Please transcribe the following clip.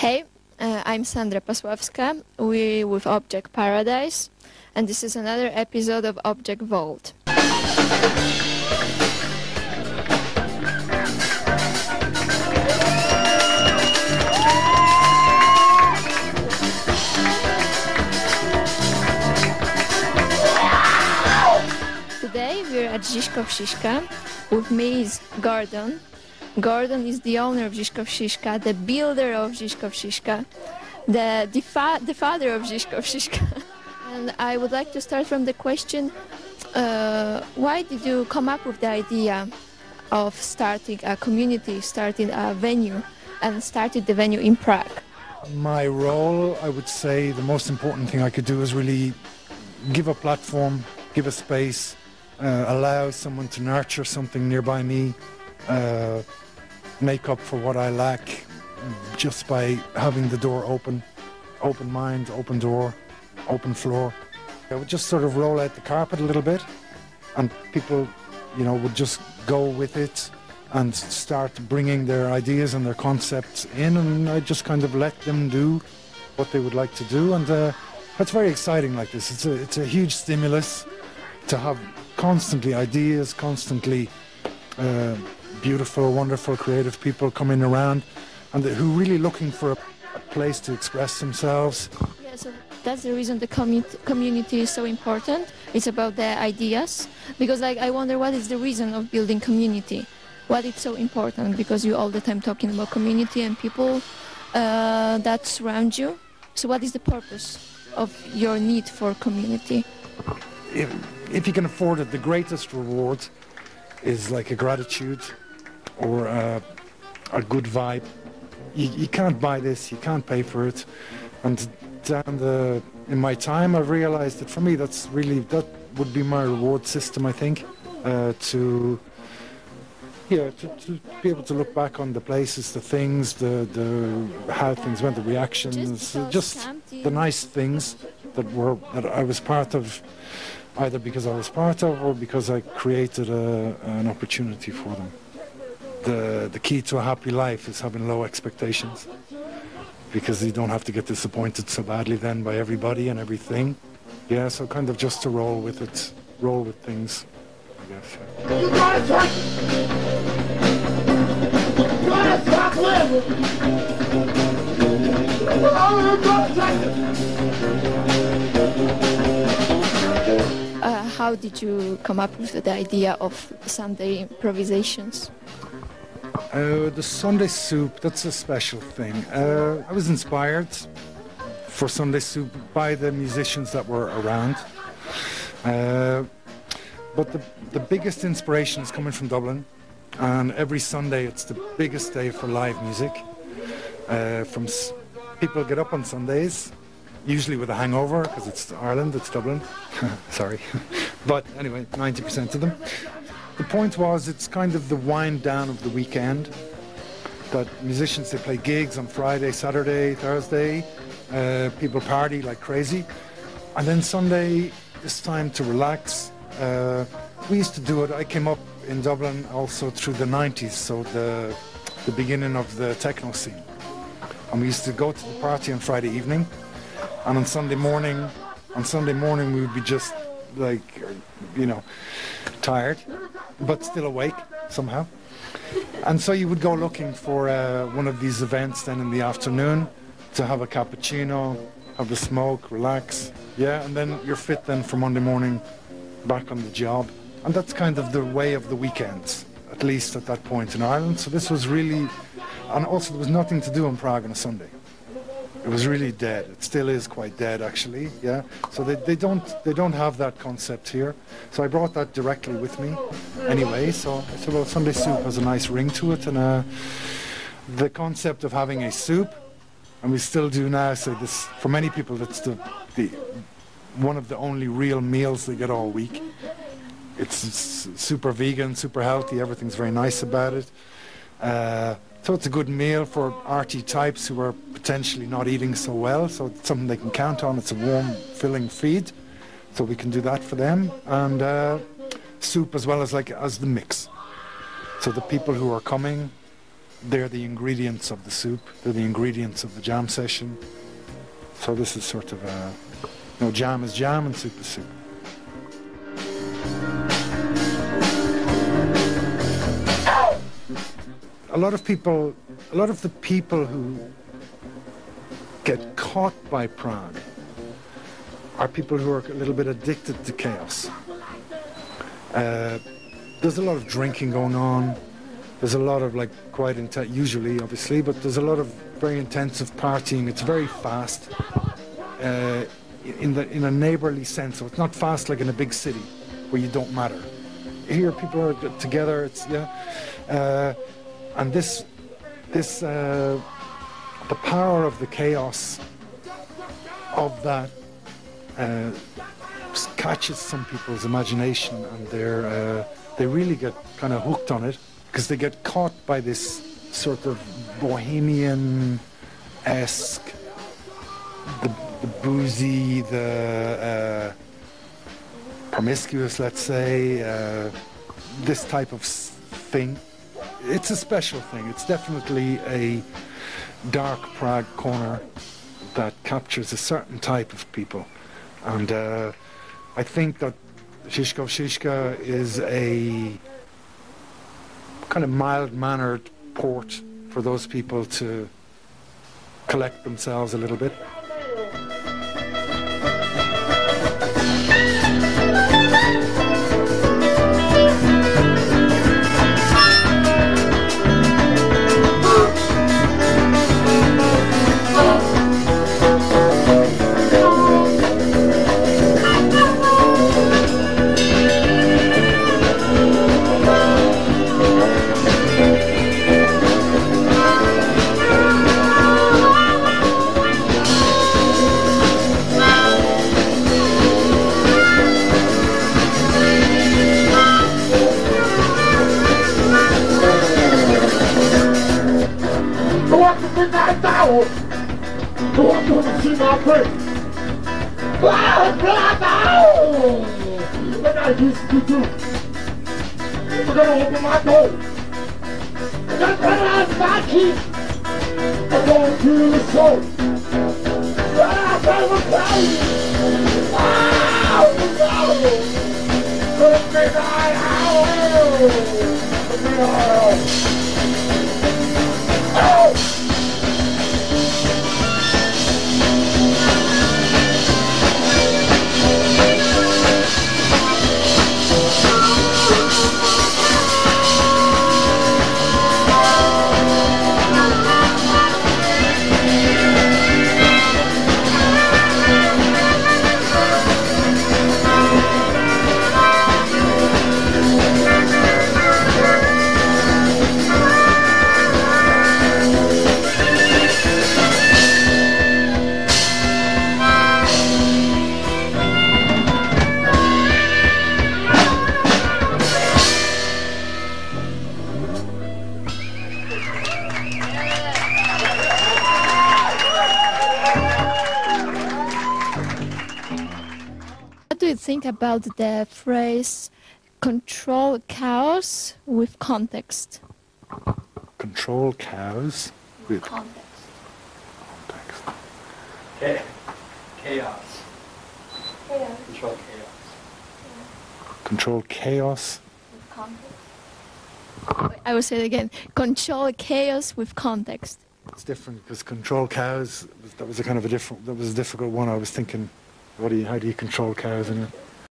Hey, I'm Sandra Pasławska. We're with Object Paradise, and this is another episode of Object Vault. Today we're at Zizkovsiska. With me is Gordon. Gordon is the owner of Zizkovsiska, the builder of Zizkovsiska, the father of Zizkovsiska. And I would like to start from the question, why did you come up with the idea of starting a community, starting a venue, and started the venue in Prague? My role, I would say, the most important thing I could do is really give a platform, give a space, allow someone to nurture something nearby me, make up for what I lack just by having the door open mind, open door, open floor. I would just sort of roll out the carpet a little bit and people, would just go with it and start bringing their ideas and their concepts in, and I just kind of let them do what they would like to do, and that's very exciting like this. It's a huge stimulus to have constantly ideas, constantly beautiful, wonderful, creative people coming around and who really looking for a place to express themselves. Yeah, so that's the reason the community is so important. It's about the ideas, because I wonder what is the reason of building community, why it's so important, because you all the time talking about community and people that surround you. So what is the purpose of your need for community? If you can afford it, the greatest reward is like a gratitude or a good vibe. You can't buy this, you can't pay for it. And in my time, I've realized that for me, that would be my reward system, I think, to be able to look back on the places, the things, the how things went, the reactions, just the nice things that I was part of, either because I was part of or because I created an opportunity for them. The key to a happy life is having low expectations, because you don't have to get disappointed so badly then by everybody and everything. Yeah, so kind of just to roll with it, roll with things, I guess. Yeah. You gotta take it! You gotta stop living! Oh, you gotta take it! How did you come up with the idea of Sunday improvisations? The Sunday soup, that's a special thing. I was inspired for Sunday soup by the musicians that were around. But the biggest inspiration is coming from Dublin. And every Sunday it's the biggest day for live music. People get up on Sundays, usually with a hangover, because it's Ireland, it's Dublin. Sorry. But anyway, 90% of them. The point was, it's kind of the wind down of the weekend, that musicians, they play gigs on Friday, Saturday, Thursday, people party like crazy, and then Sunday is time to relax. We used to do it, I came up in Dublin also through the 90s, so the beginning of the techno scene, and we used to go to the party on Friday evening, and on Sunday morning we would be just like, tired, but still awake somehow. And so you would go looking for one of these events then in the afternoon to have a cappuccino, have a smoke, relax, yeah, and then you're fit then for Monday morning back on the job. And that's kind of the way of the weekends, at least at that point in Ireland. So this was really, and also there was nothing to do in Prague on a Sunday. It was really dead. It still is quite dead, actually. Yeah. So they don't have that concept here. So I brought that directly with me, anyway. So I said, well, Sunday soup has a nice ring to it, and the concept of having a soup, and we still do now. So this, for many people, that's the one of the only real meals they get all week. It's super vegan, super healthy. Everything's very nice about it. So it's a good meal for arty types who are potentially not eating so well, so it's something they can count on. It's a warm, filling feed, so we can do that for them. And soup as well as the mix. So the people who are coming they're the ingredients of the soup, they're the ingredients of the jam session. So this is sort of a, you know, jam is jam and soup is soup. A lot of the people who get caught by Prague are people who are a little bit addicted to chaos. There's a lot of drinking going on. There's a lot of quite intense, usually obviously, but there's a lot of very intensive partying. It's very fast in a neighbourly sense. So it's not fast like in a big city where you don't matter. Here people are together. It's and the power of the chaos of that catches some people's imagination, and they really get kind of hooked on it because they get caught by this sort of bohemian-esque, the boozy, the promiscuous, let's say, this type of thing. It's a special thing. It's definitely a dark Prague corner that captures a certain type of people. And I think that Zizkovsiska is a kind of mild-mannered port for those people to collect themselves a little bit. Who wants to see my face? Wow, look at this to do. We're gonna open my door. We're gonna turn around my key. I'm going through the soul. Wow, What do you think about the phrase control chaos with context? Control cows with Context. context. Chaos. Control chaos. Control chaos. With context. I will say it again. Control chaos with context. It's different because control cows, that was a kind of a different, that was a difficult one. I was thinking, how do you control cows in it?